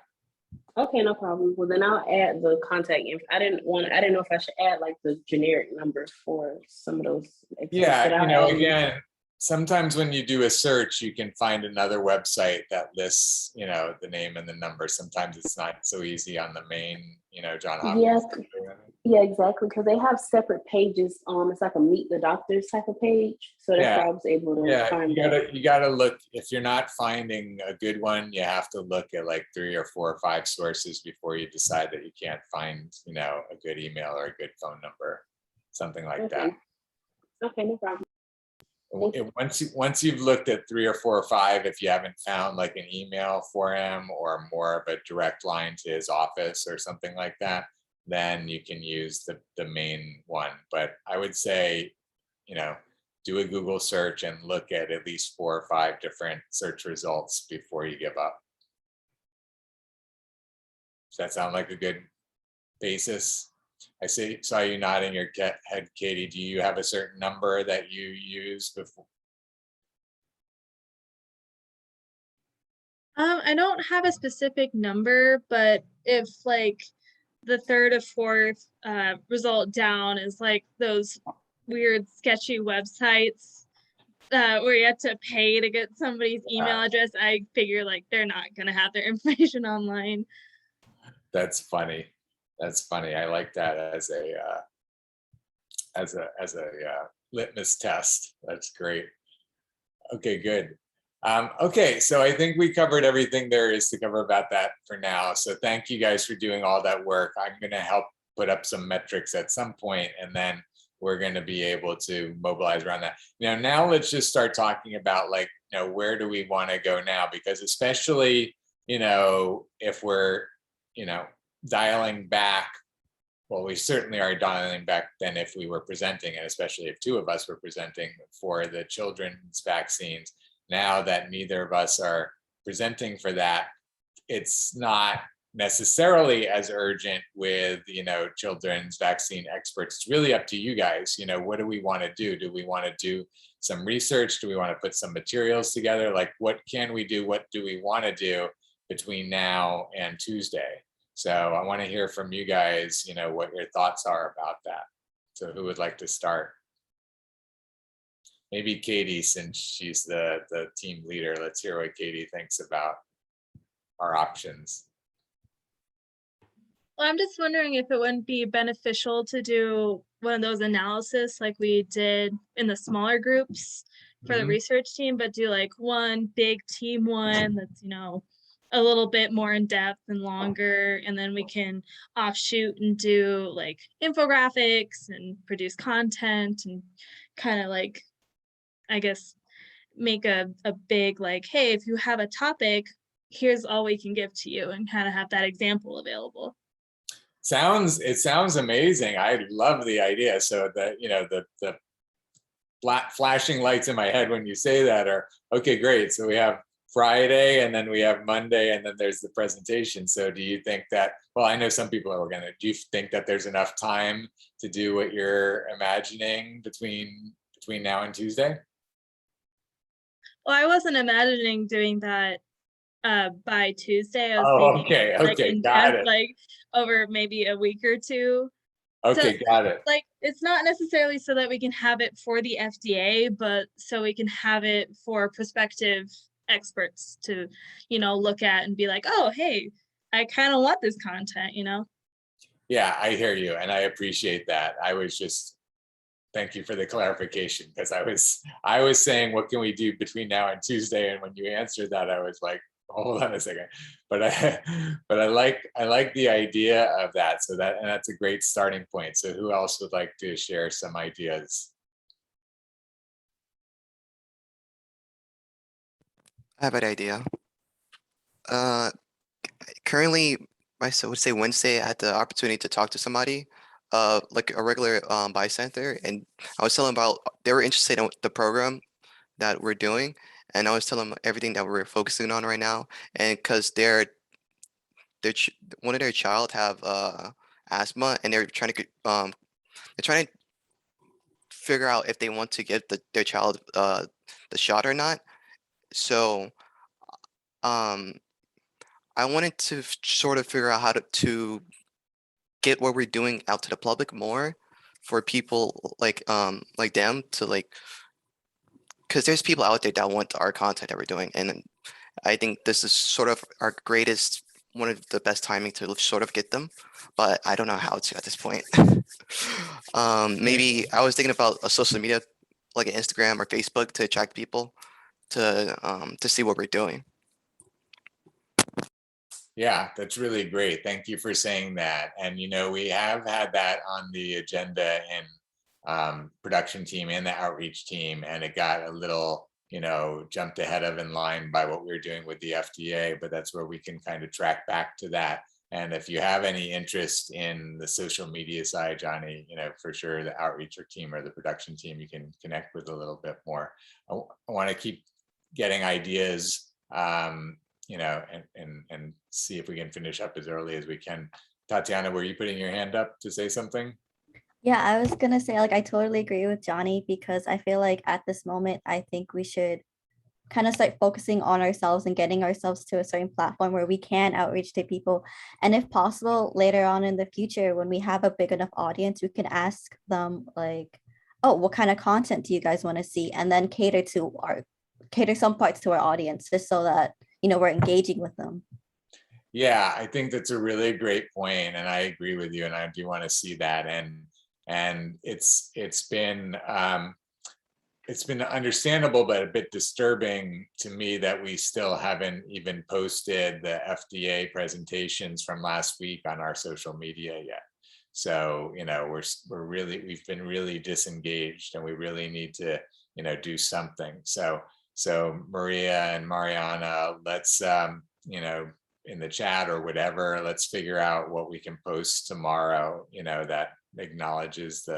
Okay, no problem. Well, then I'll add the contact info. I didn't know if I should add like the generic numbers for some of those. Yeah, again, sometimes when you do a search, you can find another website that lists, the name and the number. Sometimes it's not so easy on the main, John Hopkins. Yeah, exactly. Because they have separate pages. It's like a meet the doctors type of page. So that's why I was able to find that. You gotta look. If you're not finding a good one, you have to look at like 3 or 4 or 5 sources before you decide that you can't find, a good email or a good phone number, something like that. Okay, no problem. Once you've looked at 3 or 4 or 5, if you haven't found like an email for him or more of a direct line to his office or something like that, then you can use the main one. But I would say, do a Google search and look at least 4 or 5 different search results before you give up. Does that sound like a good basis? I saw you nodding your head, Katie. Do you have a certain number that you use before? I don't have a specific number, but if like the 3rd or 4th result down is like those weird sketchy websites where you have to pay to get somebody's email address, I figure like they're not gonna have their information online. That's funny. That's funny. I like that as a litmus test. That's great. Okay, good. Okay, so I think we covered everything there is to cover about that for now. So thank you guys for doing all that work. I'm going to help put up some metrics at some point, and then we're going to be able to mobilize around that. Now let's just start talking about, like, where do we want to go now? Because especially, if we're, dialing back, well, we certainly are dialing back than if we were presenting, and especially if two of us were presenting for the children's vaccines. Now that neither of us are presenting for that, it's not necessarily as urgent with, children's vaccine experts. It's really up to you guys. What do we want to do? Do we want to do some research? Do we want to put some materials together? Like, what can we do? What do we want to do between now and Tuesday? So I want to hear from you guys, what your thoughts are about that. So who would like to start? Maybe Katie, since she's the team leader. Let's hear what Katie thinks about our options. Well, I'm just wondering if it wouldn't be beneficial to do one of those analysis like we did in the smaller groups for the research team, but do like one big team one that's, a little bit more in depth and longer, and then we can offshoot and do like infographics and produce content and kind of like, I guess, make a big, like, hey, if you have a topic, here's all we can give to you, and kind of have that example available. It sounds amazing. I love the idea. So that, the flashing lights in my head when you say that are, okay, great. So we have Friday, and then we have Monday, and then there's the presentation. So do you think that, well, I know some people are do you think that there's enough time to do what you're imagining between now and Tuesday? Well, I wasn't imagining doing that by Tuesday. I was thinking okay, got it. Like over maybe a week or two. Okay, got it. Like, it's not necessarily so that we can have it for the FDA, but so we can have it for prospective experts to, look at and be like, oh, hey, I kind of want this content, Yeah, I hear you, and I appreciate that. Thank you for the clarification, because I was saying, what can we do between now and Tuesday? And when you answered that, I was like, hold on a second. But I like the idea of that. So that's a great starting point. So who else would like to share some ideas? I have an idea. Currently, I would say Wednesday, I had the opportunity to talk to somebody, like a regular bystander, and I was telling them about, they were interested in the program that we're doing, and I was telling them everything that we're focusing on right now, and because one of their child have asthma, and they're trying to figure out if they want to give their child the shot or not. So I wanted to sort of figure out how to get what we're doing out to the public more, for people like them to because there's people out there that want our content that we're doing, and I think this is sort of one of the best timing to sort of get them, but I don't know how to at this point. Maybe I was thinking about a social media like an Instagram or Facebook to attract people to see what we're doing. Yeah, that's really great. Thank you for saying that. And, we have had that on the agenda in production team and the outreach team, and it got a little, jumped ahead of in line by what we were doing with the FDA, but that's where we can kind of track back to that. And if you have any interest in the social media side, Johnny, for sure the outreach team or the production team, you can connect with a little bit more. I want to keep getting ideas, and see if we can finish up as early as we can. Tatiana, were you putting your hand up to say something? Yeah, I was gonna say, I totally agree with Johnny, because I feel like at this moment, I think we should kind of start focusing on ourselves and getting ourselves to a certain platform where we can outreach to people. And if possible, later on in the future, when we have a big enough audience, we can ask them like, oh, what kind of content do you guys want to see? And then cater some parts to our audience, just so that, we're engaging with them. Yeah, I think that's a really great point, and I agree with you, and I do want to see that. And it's been understandable, but a bit disturbing to me that we still haven't even posted the FDA presentations from last week on our social media yet. So, you know, we've been really disengaged, and we really need to, you know, do something. So Maria and Mariana, let's, you know, in the chat or whatever, let's figure out what we can post tomorrow, you know, that acknowledges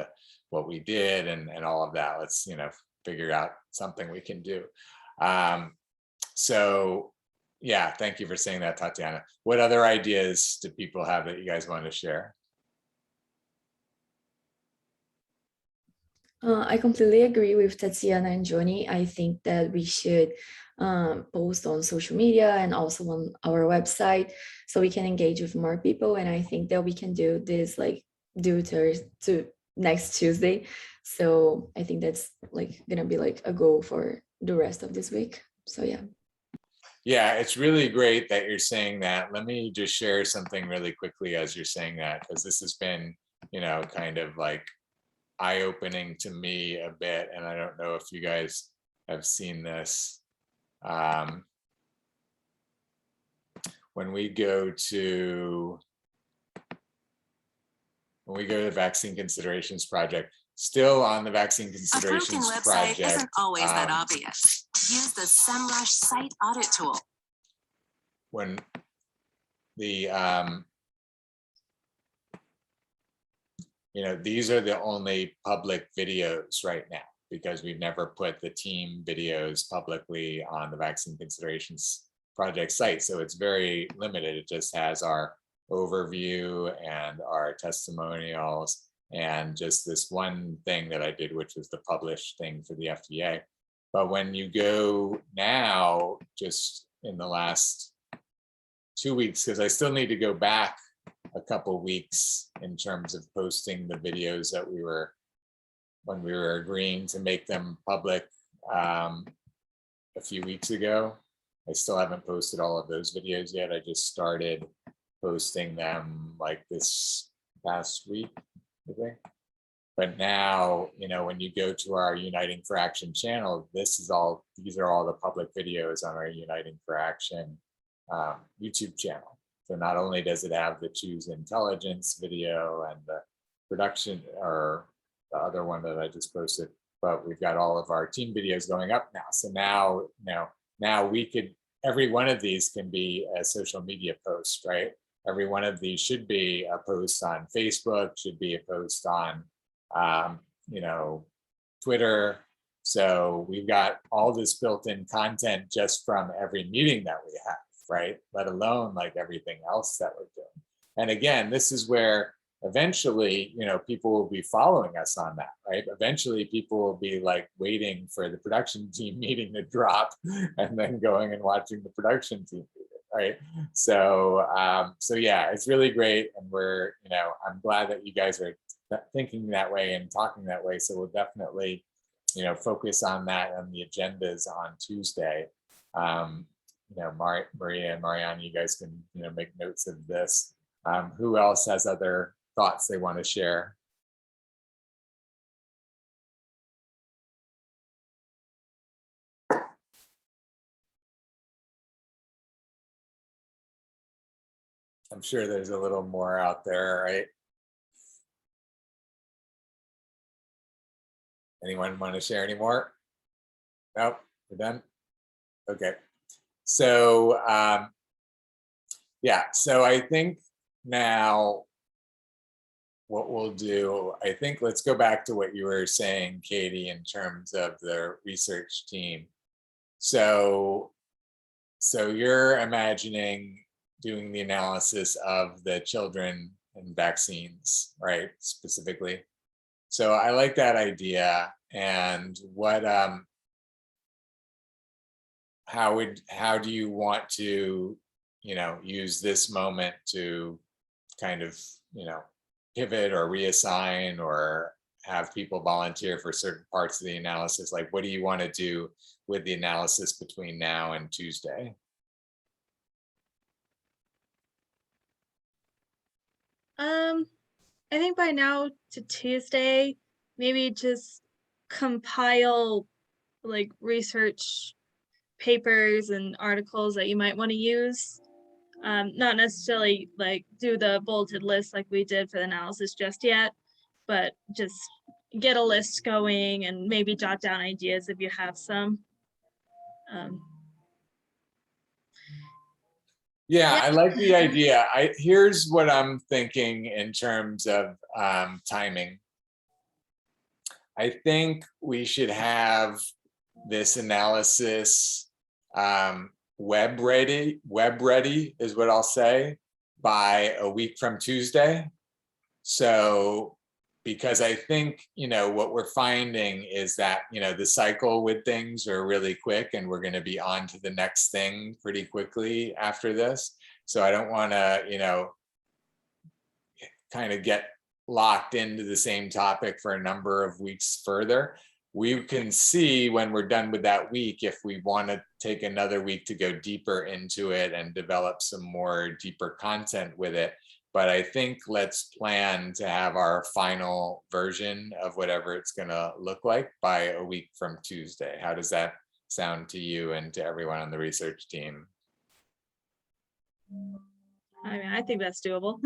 what we did and all of that. Let's, you know, figure out something we can do. So yeah, thank you for saying that, Tatiana. What other ideas do people have that you guys want to share? I completely agree with Tatiana and Johnny. I think that we should post on social media and also on our website so we can engage with more people. And I think that we can do this like due to next Tuesday. So I think that's like gonna be like a goal for the rest of this week. So yeah. Yeah, it's really great that you're saying that. Let me just share something really quickly as you're saying that, because this has been, you know, kind of like eye-opening to me a bit, and I don't know if you guys have seen this. When we go to the Vaccine Considerations Project, still on the Vaccine Considerations Project. Isn't always that obvious. Use the SEMrush site audit tool. When the you know, these are the only public videos right now, because we've never put the team videos publicly on the Vaccine Considerations Project site. So it's very limited. It just has our overview and our testimonials and just this one thing that I did, which was the published thing for the FDA. But when you go now, just in the last 2 weeks, because I still need to go back a couple weeks in terms of posting the videos that when we were agreeing to make them public a few weeks ago. I still haven't posted all of those videos yet. I just started posting them like this past week, I think. But now, you know, when you go to our Uniting for Action channel, these are all the public videos on our Uniting for Action YouTube channel. So not only does it have the Choose Intelligence video and the production, or the other one that I just posted, but we've got all of our team videos going up now. So now, now we could, every one of these can be a social media post, right? Every one of these should be a post on Facebook, should be a post on, you know, Twitter. So we've got all this built-in content just from every meeting that we have, right? Let alone like everything else that we're doing. And again, this is where eventually, you know, people will be following us on that, right? Eventually people will be like waiting for the production team meeting to drop and then going and watching the production team meeting, right? So, so yeah, it's really great. And we're, you know, I'm glad that you guys are thinking that way and talking that way. So we'll definitely, you know, focus on that on the agendas on Tuesday. You know, Maria and Mariana, you guys can, you know, make notes of this. Who else has other thoughts they want to share? I'm sure there's a little more out there, right? Anyone want to share any more? Nope, we're done. Okay. So yeah, so I think now what we'll do, I think let's go back to what you were saying, Katie, in terms of the research team. So you're imagining doing the analysis of the children and vaccines, right, specifically. So I like that idea. And what how do you want to, you know, use this moment to kind of, you know, pivot or reassign or have people volunteer for certain parts of the analysis? Like, what do you want to do with the analysis between now and Tuesday? I think by now to Tuesday, maybe just compile like research papers and articles that you might want to use. Not necessarily like do the bulleted list like we did for the analysis just yet, but just get a list going and maybe jot down ideas if you have some. Yeah, I like the idea. Here's what I'm thinking in terms of timing. I think we should have this analysis web ready is what I'll say, by a week from Tuesday. So, because I think, what we're finding is that, the cycle with things are really quick and we're going to be on to the next thing pretty quickly after this. So I don't want to, kind of get locked into the same topic for a number of weeks further. We can see when we're done with that week if we want to take another week to go deeper into it and develop some more deeper content with it. But I think let's plan to have our final version of whatever it's going to look like by a week from Tuesday. How does that sound to you and to everyone on the research team? I mean, I think that's doable.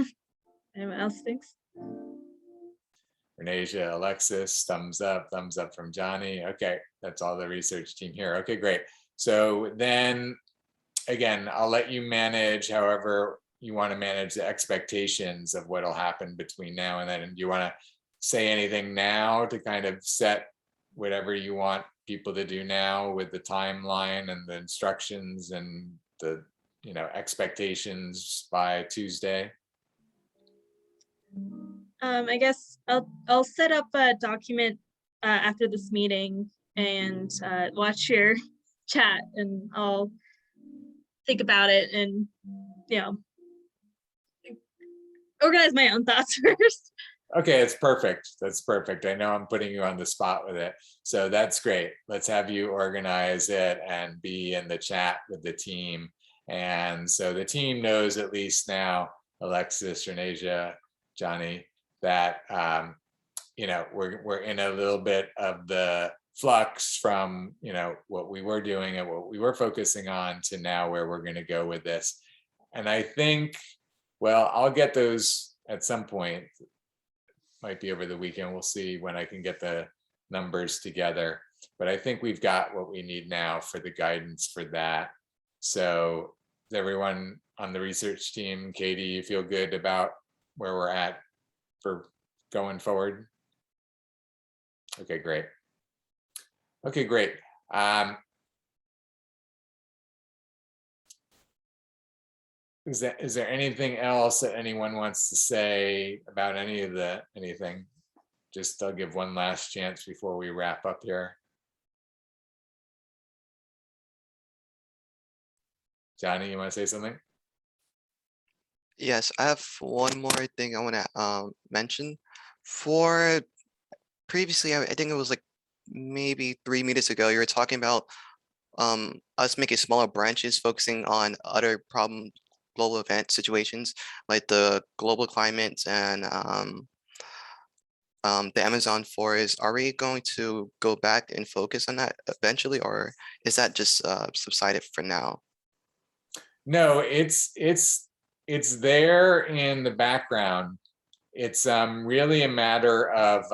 Anyone else thinks? Renasia, Alexis, thumbs up from Johnny. Okay, that's all the research team here. Okay, great. So then again, I'll let you manage however you want to manage the expectations of what'll happen between now and then. And do you want to say anything now to kind of set whatever you want people to do now with the timeline and the instructions and the expectations by Tuesday? I guess I'll set up a document after this meeting and watch your chat, and I'll think about it and organize my own thoughts first. Okay, it's perfect. That's perfect. I know I'm putting you on the spot with it. So that's great. Let's have you organize it and be in the chat with the team. And so the team knows at least now, Alexis, Renasia, Johnny, that we're in a little bit of the flux from what we were doing and what we were focusing on to now where we're going to go with this. And I think, well, I'll get those at some point. Might be over the weekend. We'll see when I can get the numbers together. But I think we've got what we need now for the guidance for that. So is everyone on the research team, Katie, you feel good about where we're at for going forward? Okay, great. Okay, great. Is there anything else that anyone wants to say about anything? Just I'll give one last chance before we wrap up here. Johnny, you want to say something? Yes, I have one more thing I want to mention. For previously, I think it was like maybe 3 minutes ago, you were talking about us making smaller branches focusing on other global event situations like the global climate and the Amazon forest. Are we going to go back and focus on that eventually, or is that just subsided for now? No, it's there in the background. It's really a matter of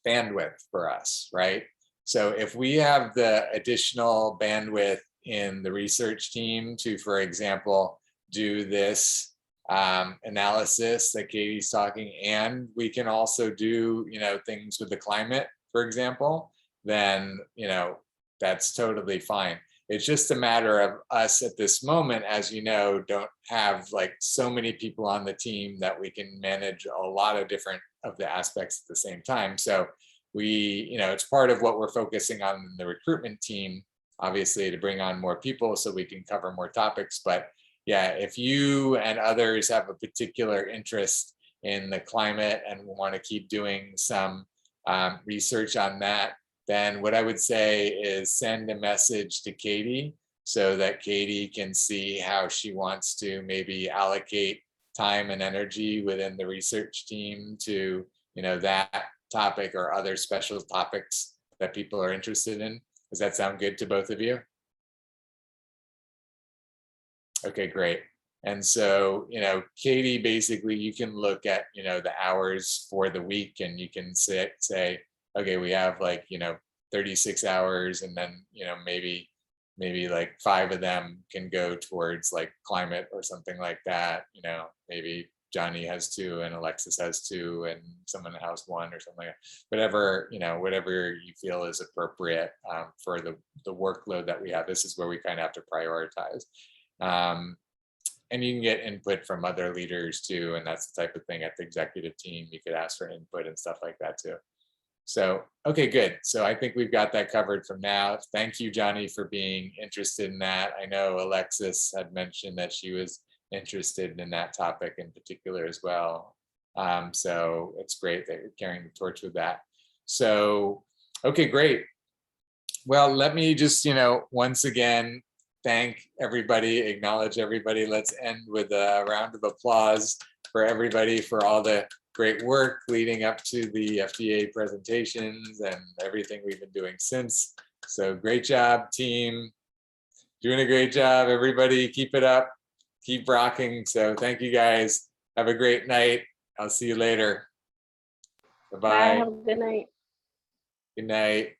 bandwidth for us, right? So if we have the additional bandwidth in the research team to, for example, do this analysis that Katie's talking, and we can also do things with the climate, for example, then that's totally fine. It's just a matter of us at this moment, as you know, don't have like so many people on the team that we can manage a lot of different of the aspects at the same time. So we, it's part of what we're focusing on in the recruitment team, obviously, to bring on more people so we can cover more topics. But yeah, if you and others have a particular interest in the climate and want to keep doing some research on that, then what I would say is send a message to Katie so that Katie can see how she wants to maybe allocate time and energy within the research team to, you know, that topic or other special topics that people are interested in. Does that sound good to both of you? Okay, great. And so, you know, Katie, basically you can look at, you know, the hours for the week and you can say, okay, we have like, you know, 36 hours and then, you know, maybe like 5 of them can go towards like climate or something like that. You know, maybe Johnny has 2 and Alexis has 2 and someone has 1 or something like that. Whatever, you know, whatever you feel is appropriate for the workload that we have. This is where we kind of have to prioritize. And you can get input from other leaders too. And that's the type of thing at the executive team. You could ask for input and stuff like that too. So, okay, good. So I think we've got that covered from now. Thank you, Johnny, for being interested in that. I know Alexis had mentioned that she was interested in that topic in particular as well. So it's great that you're carrying the torch with that. So, okay, great. Well, let me just, you know, once again, thank everybody, acknowledge everybody. Let's end with a round of applause for everybody for all the great work leading up to the FDA presentations and everything we've been doing since. So great job, team. Doing a great job, everybody. Keep it up. Keep rocking. So thank you guys. Have a great night. I'll see you later. Bye-bye. Bye. Have a good night. Good night.